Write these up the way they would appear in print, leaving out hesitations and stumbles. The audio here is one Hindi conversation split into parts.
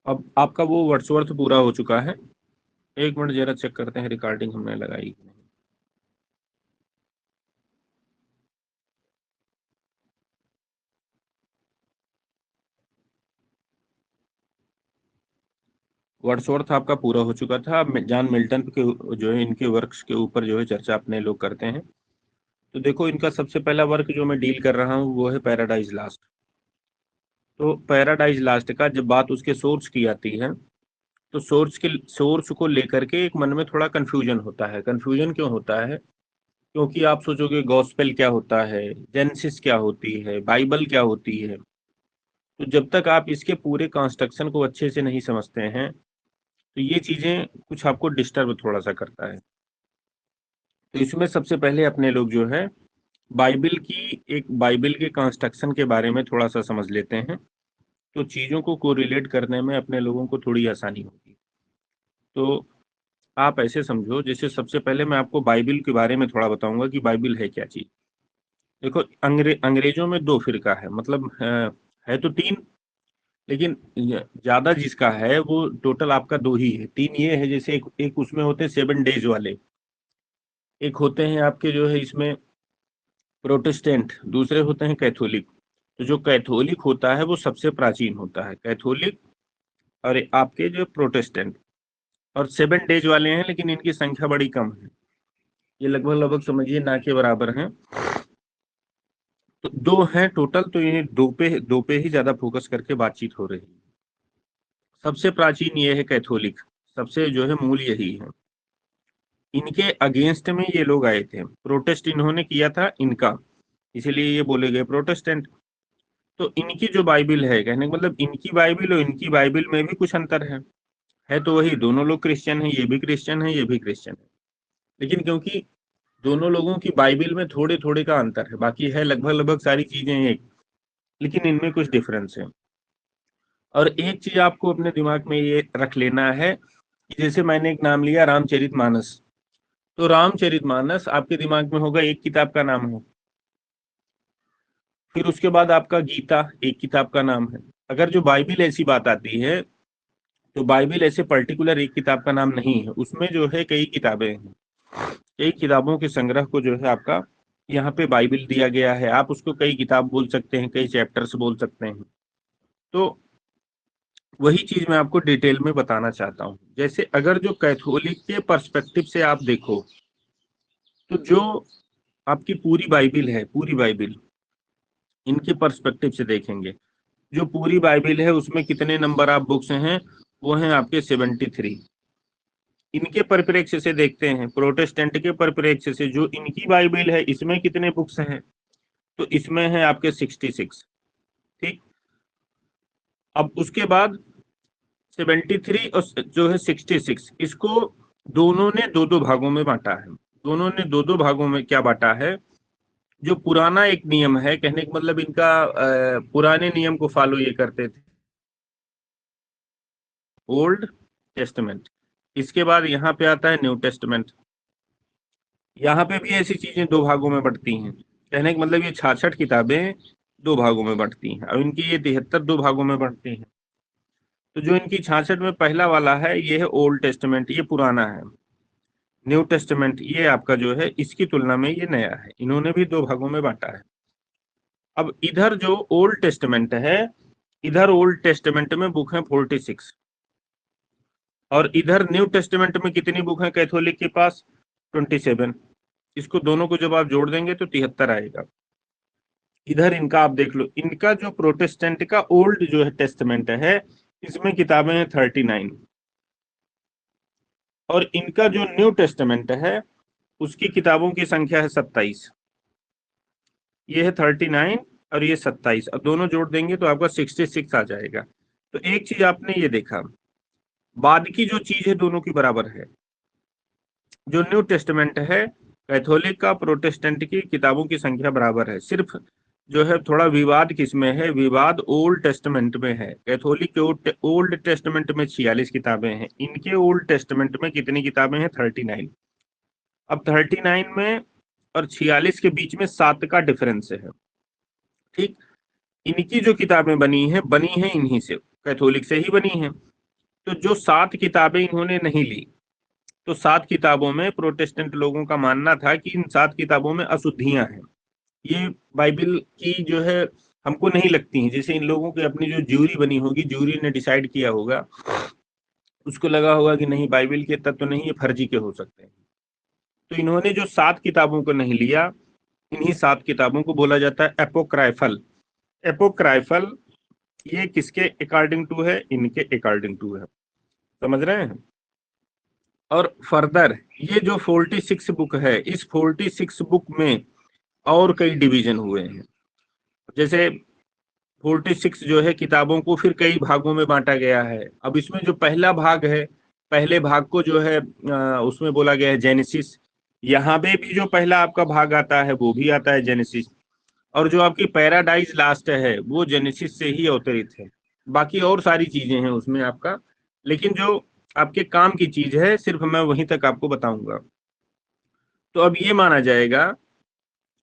अब आपका वो वर्ड्सवर्थ पूरा हो चुका है। एक मिनट जरा चेक करते हैं रिकॉर्डिंग हमने लगाई कि नहीं। वर्ड्सवर्थ आपका पूरा हो चुका था। अब जॉन मिल्टन के जो है इनके वर्क्स के ऊपर जो है चर्चा अपने लोग करते हैं। तो देखो इनका सबसे पहला वर्क जो मैं डील कर रहा हूँ वो है पैराडाइज लास्ट। तो पैराडाइज लास्ट का जब बात उसके सोर्स की आती है, तो सोर्स को लेकर के एक मन में थोड़ा कंफ्यूजन होता है। कंफ्यूजन क्यों होता है? क्योंकि आप सोचोगे गॉस्पेल क्या होता है, जेनेसिस क्या होती है, बाइबल क्या होती है। तो जब तक आप इसके पूरे कंस्ट्रक्शन को अच्छे से नहीं समझते हैं, तो ये चीजें कुछ आपको डिस्टर्ब थोड़ा सा करता है। तो इसमें सबसे पहले अपने लोग जो है बाइबल के कंस्ट्रक्शन के बारे में थोड़ा सा समझ लेते हैं। तो चीजों को कोरिलेट करने में अपने लोगों को थोड़ी आसानी होगी। तो आप ऐसे समझो, जैसे सबसे पहले मैं आपको बाइबल के बारे में थोड़ा बताऊंगा कि बाइबल है क्या चीज। देखो अंग्रेजों में दो फिरका है, मतलब है तो तीन, लेकिन ज्यादा जिसका है वो टोटल आपका दो ही है। तीन ये है, जैसे एक उसमें होते हैं 7 डेज वाले, एक होते हैं आपके जो है इसमें प्रोटेस्टेंट, दूसरे होते हैं कैथोलिक। तो जो कैथोलिक होता है वो सबसे प्राचीन होता है, कैथोलिक। और आपके जो प्रोटेस्टेंट और 7 डेज वाले हैं, लेकिन इनकी संख्या बड़ी कम है। ये लगभग लगभग समझिए ना के बराबर हैं। तो दो हैं टोटल, तो ये दो पे ही ज्यादा फोकस करके बातचीत हो रही है। सबसे प्राचीन ये है कैथोलिक, सबसे जो है मूल यही है। इनके अगेंस्ट में ये लोग आए थे, प्रोटेस्ट इन्होंने किया था इनका, इसीलिए ये बोले गए प्रोटेस्टेंट। तो इनकी जो बाइबिल है, कहने का मतलब इनकी बाइबिल और इनकी बाइबिल में भी कुछ अंतर है तो वही, दोनों लोग क्रिश्चियन है, ये भी क्रिश्चियन है, ये भी क्रिश्चियन है। लेकिन क्योंकि दोनों लोगों की बाइबिल में थोड़े थोड़े का अंतर है, बाकी है लगभग लगभग सारी चीजें एक, लेकिन इनमें कुछ डिफरेंस है। और एक चीज आपको अपने दिमाग में ये रख लेना है कि जैसे मैंने एक नाम लिया रामचरितमानस, तो रामचरितमानस आपके दिमाग में होगा एक किताब का नाम है। फिर उसके बाद आपका गीता एक किताब का नाम है। अगर जो बाइबिल ऐसी बात आती है, तो बाइबिल ऐसे पर्टिकुलर एक किताब का नाम नहीं है, उसमें जो है कई किताबें हैं। कई किताबों के संग्रह को जो है आपका यहाँ पे बाइबिल दिया गया है। आप उसको कई किताब बोल सकते हैं, कई चैप्टर्स बोल सकते हैं। तो वही चीज मैं आपको डिटेल में बताना चाहता हूँ। जैसे अगर जो कैथोलिक के पर्सपेक्टिव से आप देखो, तो जो आपकी पूरी बाइबिल है, पूरी बाइबिल इनके पर्सपेक्टिव से देखेंगे, जो पूरी बाइबिल है उसमें कितने नंबर आप बुक्स हैं, वो हैं आपके 73। इनके परिप्रेक्ष्य से देखते हैं, प्रोटेस्टेंट के परिप्रेक्ष्य से जो इनकी बाइबिल है इसमें कितने बुक्स हैं, तो इसमें है आपके 66। ठीक। अब उसके बाद 73 और जो है 66, इसको दोनों ने दो दो भागों में बांटा है। दोनों ने दो दो भागों में क्या बांटा है? जो पुराना एक नियम है, कहने का मतलब इनका पुराने नियम को फॉलो ये करते थे, ओल्ड टेस्टमेंट। इसके बाद यहाँ पे आता है न्यू टेस्टमेंट। यहाँ पे भी ऐसी चीजें दो भागों में बढ़ती हैं। कहने का मतलब ये 66 किताबें दो भागों में बढ़ती हैं, और इनकी ये 73 दो भागों में बढ़ती हैं। तो जो इनकी 66 में पहला वाला है ये है ओल्ड टेस्टमेंट, ये पुराना है। न्यू टेस्टमेंट ये आपका जो है इसकी तुलना में ये नया है। इन्होंने भी दो भागों में बांटा है। अब इधर जो ओल्ड टेस्टमेंट है, इधर ओल्ड टेस्टमेंट में बुक है 46, और इधर न्यू टेस्टमेंट में कितनी बुक है कैथोलिक के पास? 27। इसको दोनों को जब आप जोड़ देंगे तो 73 आएगा। इधर इनका आप देख लो, इनका जो प्रोटेस्टेंट का ओल्ड जो है टेस्टमेंट है, इसमें किताबें हैं 39, और इनका जो न्यू टेस्टमेंट है उसकी किताबों की संख्या है 27। ये है 39 और ये 27, और दोनों जोड़ देंगे तो आपका 66 आ जाएगा। तो एक चीज आपने ये देखा, बाद की जो चीज है दोनों की बराबर है। जो न्यू टेस्टमेंट है, कैथोलिक का प्रोटेस्टेंट की किताबों की संख्या बराबर है। सिर्फ जो है थोड़ा विवाद किसमें है, विवाद ओल्ड टेस्टमेंट में है। कैथोलिक के ओल्ड टेस्टमेंट में 46 किताबें हैं, इनके ओल्ड टेस्टमेंट में कितनी किताबें हैं? 39। अब 39 में और 46 के बीच में 7 का डिफरेंस है। ठीक। इनकी जो किताबें बनी हैं इन्हीं से, कैथोलिक से ही बनी हैं। तो जो 7 किताबें इन्होंने नहीं ली, तो 7 किताबों में प्रोटेस्टेंट लोगों का मानना था कि इन 7 किताबों में अशुद्धियां हैं, ये बाइबल की जो है हमको नहीं लगती हैं। जैसे इन लोगों की अपनी जो ज्यूरी बनी होगी, ज्यूरी ने डिसाइड किया होगा, उसको लगा होगा कि नहीं बाइबल के तत्व नहीं, ये फर्जी के हो सकते हैं। तो इन्होंने जो 7 किताबों को नहीं लिया, इन्हीं 7 किताबों को बोला जाता है एपोक्राइफल। एपोक्राइफल ये किसके अकॉर्डिंग टू है? इनके अकॉर्डिंग टू है, समझ रहे हैं। और फर्दर ये जो 46 बुक है, इस 46 बुक में और कई डिवीजन हुए हैं। जैसे 46 जो है किताबों को फिर कई भागों में बांटा गया है। अब इसमें जो पहला भाग है, पहले भाग को जो है उसमें बोला गया है जेनेसिस। यहाँ पे भी जो पहला आपका भाग आता है वो भी आता है जेनेसिस। और जो आपकी पैराडाइज लास्ट है वो जेनेसिस से ही अवतरित है। बाकी और सारी चीजें हैं उसमें आपका, लेकिन जो आपके काम की चीज है सिर्फ मैं वहीं तक आपको बताऊंगा। तो अब ये माना जाएगा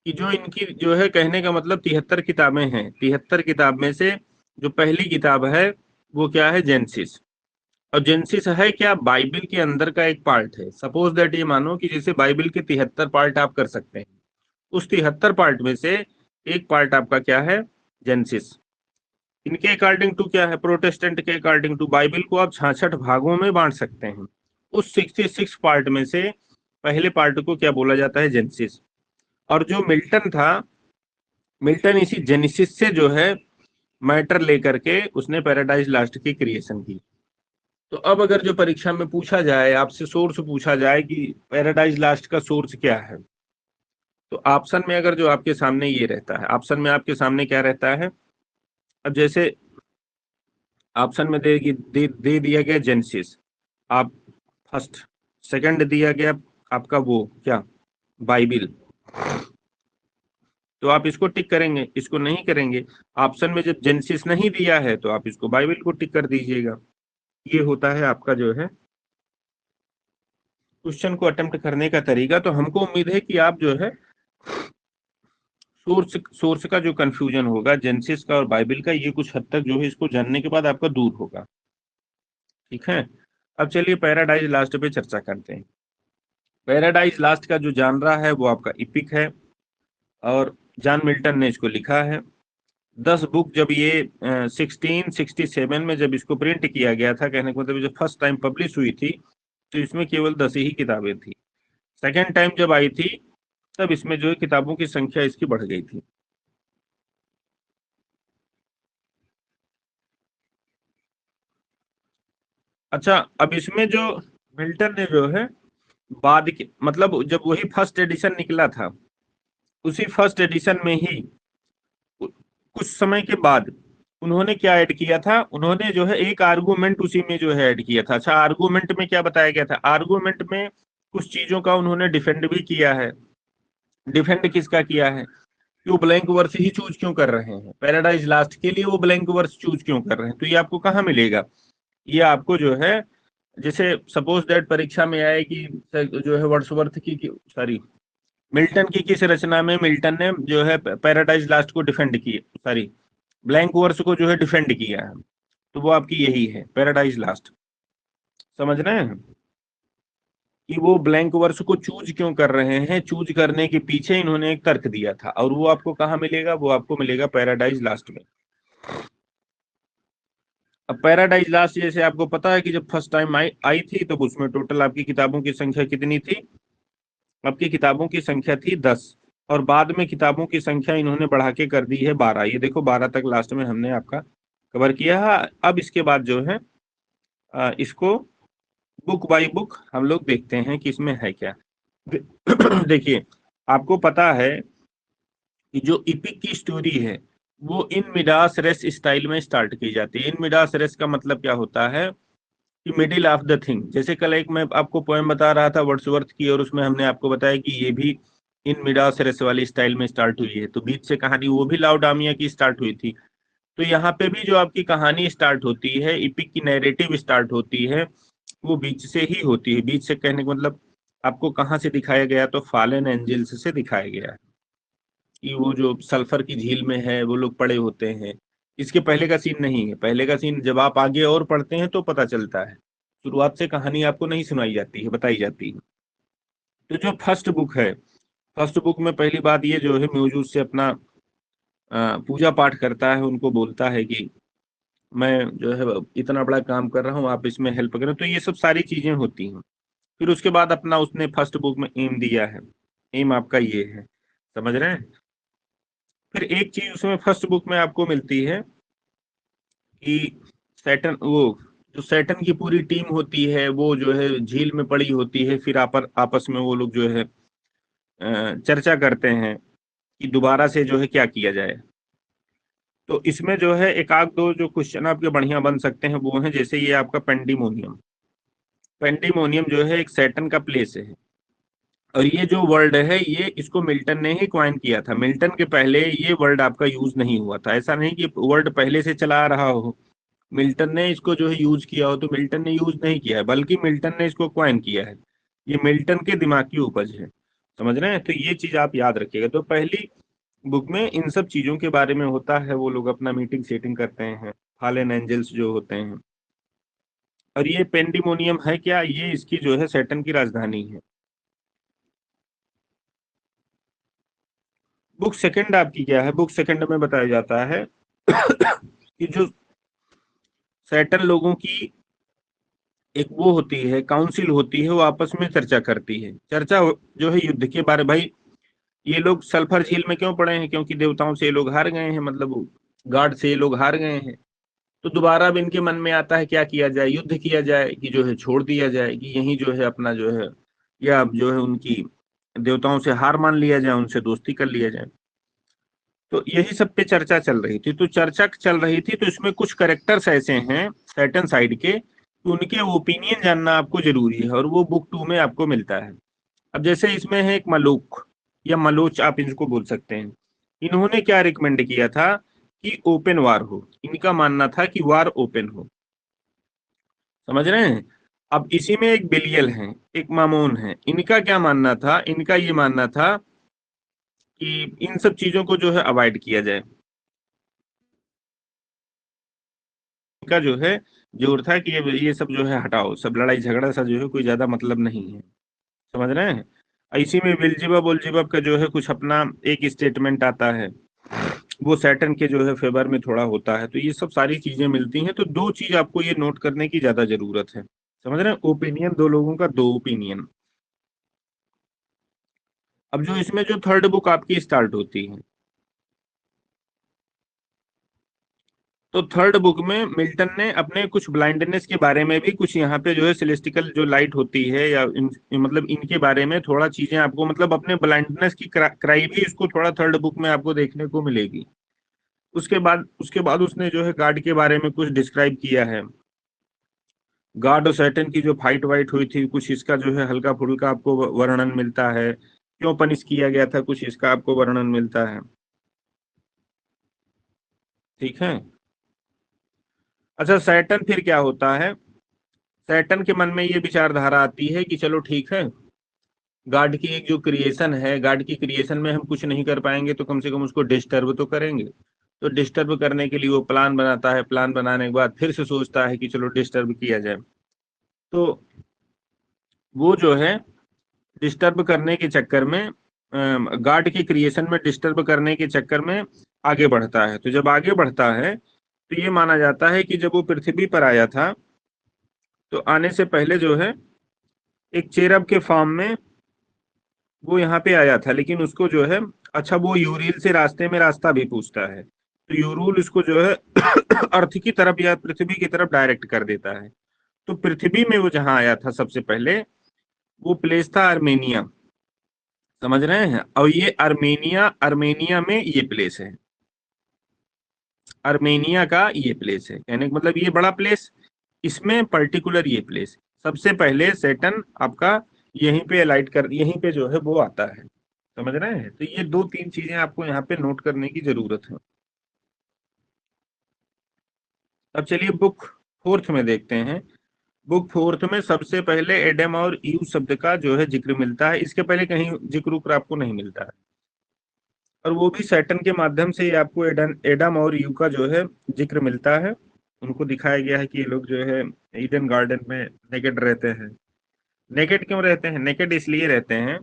कि जो इनकी जो है कहने का मतलब 73 किताबें हैं, 73 किताब में से जो पहली किताब है वो क्या है? जेनेसिस। और जेनेसिस है क्या? बाइबल के अंदर का एक पार्ट है। सपोज दैट ये मानो कि जैसे बाइबल के 73 पार्ट आप कर सकते हैं, उस 73 पार्ट में से एक पार्ट आपका क्या है? जेनेसिस। इनके अकॉर्डिंग टू क्या है? प्रोटेस्टेंट के अकॉर्डिंग टू बाइबल को आप 66 भागों में बांट सकते हैं। उस 66 पार्ट में से पहले पार्ट को क्या बोला जाता है? जेनेसिस। और जो मिल्टन था, मिल्टन इसी जेनेसिस से जो है मैटर लेकर के उसने पैराडाइज लास्ट की क्रिएशन की। तो अब अगर जो परीक्षा में पूछा जाए, आपसे सोर्स पूछा जाए कि पैराडाइज लास्ट का सोर्स क्या है, तो ऑप्शन में अगर जो आपके सामने ये रहता है, ऑप्शन में आपके सामने क्या रहता है? अब जैसे ऑप्शन में दे दिया गया जेनेसिस, आप फर्स्ट, सेकंड दिया गया आपका वो क्या? बाइबल। तो आप इसको टिक करेंगे, इसको नहीं करेंगे। ऑप्शन में जब जेनेसिस नहीं दिया है तो आप इसको बाइबल को टिक कर दीजिएगा। ये होता है आपका जो है क्वेश्चन को अटेम्प्ट करने का तरीका। तो हमको उम्मीद है कि आप जो है सोर्स का जो कंफ्यूजन होगा जेनेसिस का और बाइबल का, ये कुछ हद तक जो है इसको जानने के बाद आपका दूर होगा। ठीक है, अब चलिए पैराडाइज लास्ट पे चर्चा करते हैं। पैराडाइज लास्ट का जो जानरा है वो आपका इपिक है, और जॉन मिल्टन ने इसको लिखा है। 10 बुक जब ये 1667 में जब इसको प्रिंट किया गया था, कहने का मतलब जब फर्स्ट टाइम पब्लिश हुई थी तो इसमें केवल 10 ही किताबें थी। सेकेंड टाइम जब आई थी तब इसमें जो है किताबों की संख्या इसकी बढ़ गई थी। अच्छा, अब इसमें जो मिल्टन ने जो है बाद के मतलब जब वही फर्स्ट एडिशन निकला था, उसी फर्स्ट एडिशन में ही कुछ समय के बाद उन्होंने क्या ऐड किया था? उन्होंने जो है एक आर्गुमेंट उसी में जो है ऐड किया था। अच्छा, आर्गुमेंट में क्या बताया गया था? आर्गुमेंट में कुछ चीजों का उन्होंने डिफेंड भी किया है। डिफेंड किसका किया है? कि वो ब्लैंक वर्स ही चूज क्यों कर रहे हैं, पैराडाइज लास्ट के लिए वो ब्लैंक वर्स चूज क्यों कर रहे हैं। तो ये आपको कहाँ मिलेगा? ये आपको जो है जैसे सपोज दैट परीक्षा में आए कि जो है वर्ड्सवर्थ की सॉरी मिल्टन की किस रचना में मिल्टन ने जो है पैराडाइज लास्ट को डिफेंड किया, सॉरी ब्लैंक वर्स को जो है डिफेंड किया है, तो वो आपकी यही है पैराडाइज लास्ट। समझ रहे हैं कि वो ब्लैंक वर्स को चूज क्यों कर रहे हैं? चूज करने के पीछे इन्होंने एक तर्क दिया था, और वो आपको कहाँ मिलेगा? वो आपको मिलेगा पैराडाइज लास्ट में। अब पैराडाइज लास्ट जैसे आपको पता है कि जब फर्स्ट टाइम आई थी तो उसमें टोटल आपकी किताबों की संख्या कितनी थी? आपकी किताबों की संख्या थी 10, और बाद में किताबों की संख्या इन्होंने बढ़ा के कर दी है 12। ये देखो 12 तक लास्ट में हमने आपका कवर किया है। अब इसके बाद जो है इसको बुक बाय बुक हम लोग देखते हैं कि इसमें है क्या। देखिए, आपको पता है कि जो इपिक की स्टोरी है वो इन मिडास रेस स्टाइल में स्टार्ट की जाती है। इन मिडास रेस का मतलब क्या होता है? कि मिडिल ऑफ द थिंग। जैसे कल एक मैं आपको पोएम बता रहा था वर्ड्सवर्थ की, और उसमें हमने आपको बताया कि ये भी इन मिडास रेस वाली स्टाइल में स्टार्ट हुई है। तो बीच से कहानी वो भी लाउडामिया की स्टार्ट हुई थी। तो यहाँ पे भी जो आपकी कहानी स्टार्ट होती है, इपिक की नैरेटिव स्टार्ट होती है, वो बीच से ही होती है। बीच से कहने का मतलब आपको कहाँ से दिखाया गया? तो फॉलन एंजल्स से दिखाया गया है कि वो जो सल्फर की झील में है वो लोग पड़े होते हैं, इसके पहले का सीन नहीं है। पहले का सीन जब आप आगे और पढ़ते हैं तो पता चलता है, शुरुआत से कहानी आपको नहीं सुनाई जाती है, बताई जाती है। तो जो फर्स्ट बुक है, फर्स्ट बुक में पहली बात ये जो है म्यूजू से अपना पूजा पाठ करता है, उनको बोलता है कि मैं जो है इतना बड़ा काम कर रहा हूँ, आप इसमें हेल्प करें। तो ये सब सारी चीजें होती हैं। फिर उसके बाद अपना उसने फर्स्ट बुक में एम दिया है, एम आपका ये है, समझ रहे हैं। फिर एक चीज उसमें फर्स्ट बुक में आपको मिलती है कि सैटर्न, वो जो सैटर्न की पूरी टीम होती है वो जो है झील में पड़ी होती है। फिर आपस में वो लोग जो है चर्चा करते हैं कि दोबारा से जो है क्या किया जाए। तो इसमें जो है एक आध दो जो क्वेश्चन आपके बढ़िया बन सकते हैं वो हैं, जैसे ये आपका पेंडिमोनियम। पेंडिमोनियम जो है एक सैटर्न का प्लेस है, और ये जो वर्ड है ये इसको मिल्टन ने ही क्वाइन किया था। मिल्टन के पहले ये वर्ड आपका यूज नहीं हुआ था। ऐसा नहीं कि वर्ड पहले से चला आ रहा हो, मिल्टन ने इसको जो है यूज किया हो, तो मिल्टन ने यूज नहीं किया है, बल्कि मिल्टन ने इसको क्वाइन किया है। ये मिल्टन के दिमाग की उपज है, समझ रहे हैं। तो ये चीज आप याद रखिएगा। तो पहली बुक में इन सब चीजों के बारे में होता है, वो लोग अपना मीटिंग सेटिंग करते हैं, फॉलन एंजल्स जो होते हैं। और ये पेंडिमोनियम है क्या, ये इसकी जो है सैटर्न की राजधानी है। बुक सेकंड आपकी क्या है, बुक सेकंड में बताया जाता है कि जो सैटर्न लोगों की एक वो होती है, काउंसिल होती है, वो आपस में चर्चा करती है। चर्चा जो है युद्ध के बारे। भाई ये लोग सल्फर झील में क्यों पड़े हैं, क्योंकि देवताओं से ये लोग हार गए हैं, मतलब गार्ड से ये लोग हार गए हैं। तो दोबारा अब इनके मन में आता है क्या किया जाए, युद्ध किया जाए कि जो है छोड़ दिया जाए, कि यही जो है अपना जो है, या जो है उनकी देवताओं से हार मान लिया जाए, उनसे दोस्ती कर लिया जाए। तो यही सब पे चर्चा चल रही थी। तो चर्चा चल रही थी तो इसमें कुछ करेक्टर्स ऐसे हैं सैटर्न साइड के, तो उनके ओपिनियन जानना आपको जरूरी है, और वो बुक 2 में आपको मिलता है। अब जैसे इसमें है एक मलूक या मलोच, आप इनको बोल सकते हैं। इन्होंने क्या रिकमेंड किया था कि ओपन वार हो। इनका मानना था कि वार ओपन हो, समझ रहे हैं। अब इसी में एक बिलियल है, एक मामून है। इनका क्या मानना था, इनका ये मानना था कि इन सब चीजों को जो है अवॉइड किया जाए। इनका जो है जोर था कि ये सब जो है हटाओ, सब लड़ाई झगड़ा सा जो है कोई ज्यादा मतलब नहीं है, समझ रहे हैं। इसी में विलजिबब उलजिबब का जो है कुछ अपना एक स्टेटमेंट आता है, वो सैटर्न के जो है फेवर में थोड़ा होता है। तो ये सब सारी चीजें मिलती हैं। तो दो चीज आपको ये नोट करने की ज्यादा जरूरत है, समझ रहे हैं। ओपिनियन, दो लोगों का दो ओपिनियन। अब जो इसमें जो थर्ड बुक आपकी स्टार्ट होती है, तो थर्ड बुक में मिल्टन ने अपने कुछ ब्लाइंडनेस के बारे में भी, कुछ यहाँ पे जो है सेलेस्टिकल जो लाइट होती है या मतलब इनके बारे में थोड़ा चीजें आपको, मतलब अपने ब्लाइंडनेस की क्राई भी इसको थोड़ा थर्ड बुक में आपको देखने को मिलेगी। उसके बाद उसने जो है गार्ड के बारे में कुछ डिस्क्राइब किया है। गार्ड और सैटन की जो फाइट वाइट हुई थी, कुछ इसका जो है हल्का फुल्का आपको वर्णन मिलता है। क्यों पनिश किया गया था, कुछ इसका आपको वर्णन मिलता है। ठीक है। अच्छा, सैटर्न फिर क्या होता है। सैटर्न के मन में ये विचारधारा आती है कि चलो ठीक है, गॉड की एक जो क्रिएशन है, गॉड की क्रिएशन में हम कुछ नहीं कर पाएंगे तो कम से कम उसको डिस्टर्ब तो करेंगे। तो डिस्टर्ब करने के लिए वो प्लान बनाता है। प्लान बनाने के बाद फिर से सोचता है कि चलो डिस्टर्ब किया जाए। तो वो जो है डिस्टर्ब करने के चक्कर में, गॉड की क्रिएशन में डिस्टर्ब करने के चक्कर में आगे बढ़ता है। तो जब आगे बढ़ता है तो ये माना जाता है कि जब वो पृथ्वी पर आया था, तो आने से पहले जो है एक चेरब के फॉर्म में वो यहाँ पे आया था। लेकिन उसको जो है, अच्छा, वो यूरिल से रास्ते में रास्ता भी पूछता है, तो यूरूल इसको जो है अर्थ की तरफ या पृथ्वी की तरफ डायरेक्ट कर देता है। तो पृथ्वी में वो जहाँ आया था सबसे पहले, वो प्लेस था आर्मेनिया, समझ रहे हैं। और ये आर्मेनिया, आर्मेनिया में ये प्लेस है, आर्मेनिया का ये प्लेस है। कहने का मतलब ये बड़ा प्लेस, इसमें पर्टिकुलर ये प्लेस सबसे पहले सेटन आपका यहीं पे अलाइट कर, यहीं पे जो है वो आता है, समझ रहे हैं। तो ये दो तीन चीजें आपको यहाँ पे नोट करने की जरूरत है। अब चलिए बुक फोर्थ में देखते हैं। बुक फोर्थ में सबसे पहले एडम और ईव शब्द का जो है जिक्र मिलता है। इसके पहले कहीं जिक्र उक्र आपको नहीं मिलता है। और वो भी सैटर्न के माध्यम से ही आपको एडम और ईव का जो है जिक्र मिलता है। उनको दिखाया गया है कि ये लोग जो है ईडन गार्डन में नेकेड रहते हैं। नेकेड क्यों रहते हैं? नेकेड इसलिए रहते हैं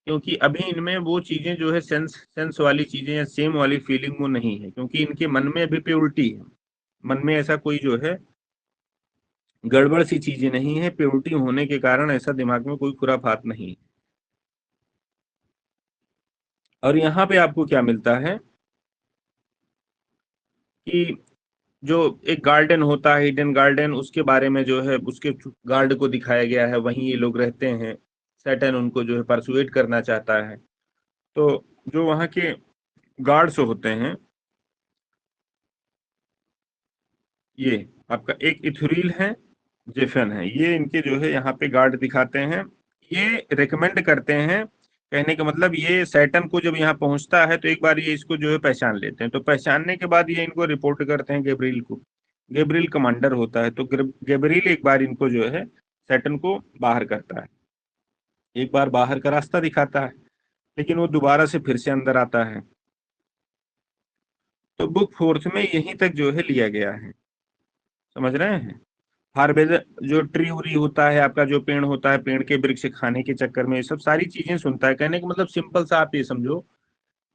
क्योंकि अभी इनमें वो चीजें जो है सेंस सेंस वाली चीजें या सेम वाली फीलिंग वो नहीं है, क्योंकि इनके मन में अभी प्योरिटी है। मन में ऐसा कोई जो है गड़बड़ सी चीजें नहीं है। प्योरिटी होने के कारण ऐसा दिमाग में कोई खुराफात नहीं है। और यहाँ पे आपको क्या मिलता है कि जो एक गार्डन होता है हिडन गार्डन, उसके बारे में जो है उसके गार्ड को दिखाया गया है, वहीं ये लोग रहते हैं। सैटर्न उनको जो है परसुएट करना चाहता है। तो जो वहाँ के गार्ड्स होते हैं, ये आपका एक इथुरील है, जेफन है, ये इनके जो है यहाँ पे गार्ड दिखाते हैं। ये रेकमेंड करते हैं, कहने का मतलब ये सैटर्न को जब यहाँ पहुंचता है तो एक बार ये इसको जो है पहचान लेते हैं। तो पहचानने के बाद ये इनको रिपोर्ट करते हैं गैब्रिएल को। गैब्रिएल कमांडर होता है, तो गैब्रिएल एक बार इनको जो है सैटर्न को बाहर करता है, एक बार बाहर का रास्ता दिखाता है, लेकिन वो दोबारा से फिर से अंदर आता है। तो बुक फोर्थ में यहीं तक जो है लिया गया है। समझ रहे हैं? हार्वेजर जो ट्री उरी होता है आपका, जो पेड़ होता है, पेड़ के वृक्ष खाने के चक्कर में ये सब सारी चीजें सुनता है। कहने का मतलब सिंपल सा आप ये समझो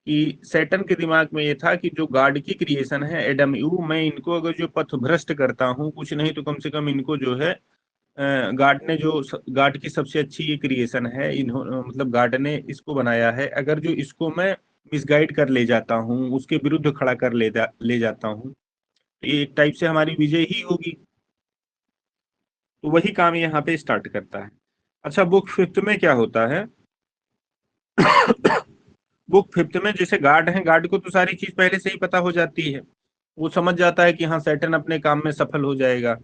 कि सैटर्न के दिमाग में ये था कि जो गॉड की क्रिएशन है एडम यू, मैं इनको अगर जो पथ भ्रष्ट करता हूँ कुछ नहीं तो कम से कम इनको जो है गॉड ने जो गॉड की सबसे अच्छी ये क्रिएशन है, इन्होंने मतलब गॉड ने इसको बनाया है, अगर जो इसको मैं मिसगाइड कर ले जाता हूँ, उसके विरुद्ध खड़ा कर ले जाता हूँ, तो ये एक टाइप से हमारी विजय ही होगी। तो वही काम यहाँ पे स्टार्ट करता है। अच्छा, बुक फिफ्थ में क्या होता है? बुक फिफ्थ में जैसे गार्ड है, गार्ड को तो सारी चीज पहले से ही पता हो जाती है। वो समझ जाता है कि हाँ सैटर्न अपने काम में सफल हो जाएगा।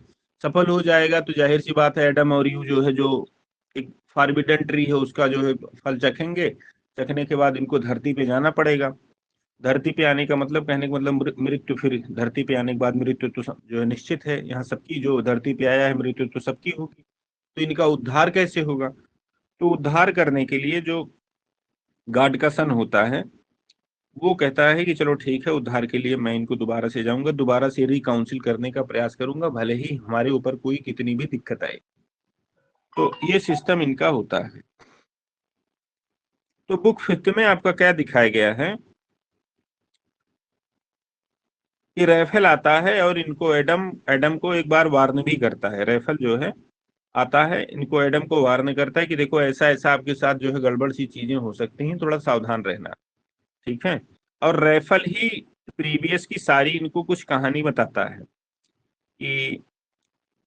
सफल हो जाएगा तो जाहिर सी बात है एडम और यू जो है, जो एक फॉरबिडन ट्री है उसका जो है फल चखेंगे। चखने के बाद इनको धरती पे जाना पड़ेगा। धरती पे आने का मतलब, कहने का मतलब मृत्यु। फिर धरती पे आने के बाद मृत्यु तो जो है निश्चित है, यहाँ सबकी जो धरती पे आया है मृत्यु तो सबकी होगी। तो इनका उद्धार कैसे होगा? तो उद्धार करने के लिए जो गॉड का सन होता है वो कहता है कि चलो ठीक है, उद्धार के लिए मैं इनको दोबारा से जाऊंगा, दोबारा से रिकाउंसिल करने का प्रयास करूंगा, भले ही हमारे ऊपर कोई कितनी भी दिक्कत आए। तो ये सिस्टम इनका होता है। तो बुक फिफ्थ में आपका क्या दिखाया गया है कि रैफेल आता है और इनको एडम एडम को एक बार वार्न भी करता है। रैफेल जो है आता है, इनको एडम को वार्न करता है कि देखो ऐसा ऐसा आपके साथ जो है गड़बड़ सी चीजें हो सकती हैं, थोड़ा सावधान रहना। ठीक है। और रैफल ही प्रीवियस की सारी इनको कुछ कहानी बताता है कि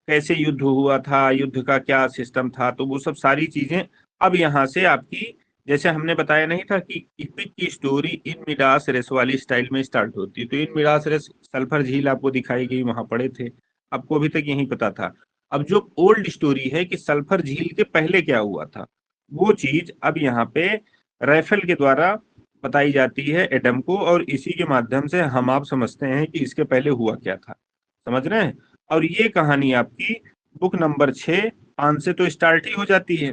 कैसे युद्ध हुआ था, युद्ध का क्या सिस्टम था, तो वो सब सारी चीजें अब यहाँ से आपकी, जैसे हमने बताया नहीं था कि इपिक की स्टोरी इन मिडास रेस वाली स्टाइल में स्टार्ट होती है। तो इन मिडास रेस सल्फर झील आपको दिखाई गई, वहां पड़े थे, आपको अभी तक यही पता था। अब जो ओल्ड स्टोरी है कि सल्फर झील के पहले क्या हुआ था, वो चीज अब यहाँ पे राइफल के द्वारा बताई जाती है एडम को, और इसी के माध्यम से हम आप समझते हैं कि इसके पहले हुआ क्या था। समझ रहे हैं? और ये कहानी आपकी बुक नंबर 6 5 से तो स्टार्ट ही हो जाती है।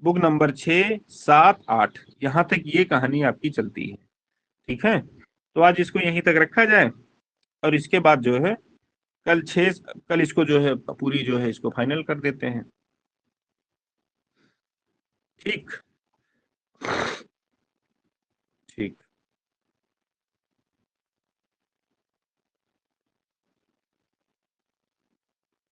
बुक नंबर 6 7 8 यहाँ तक ये कहानी आपकी चलती है। ठीक है। तो आज इसको यहीं तक रखा जाए, और इसके बाद जो है कल 6 कल इसको जो है पूरी जो है इसको फाइनल कर देते हैं। ठीक।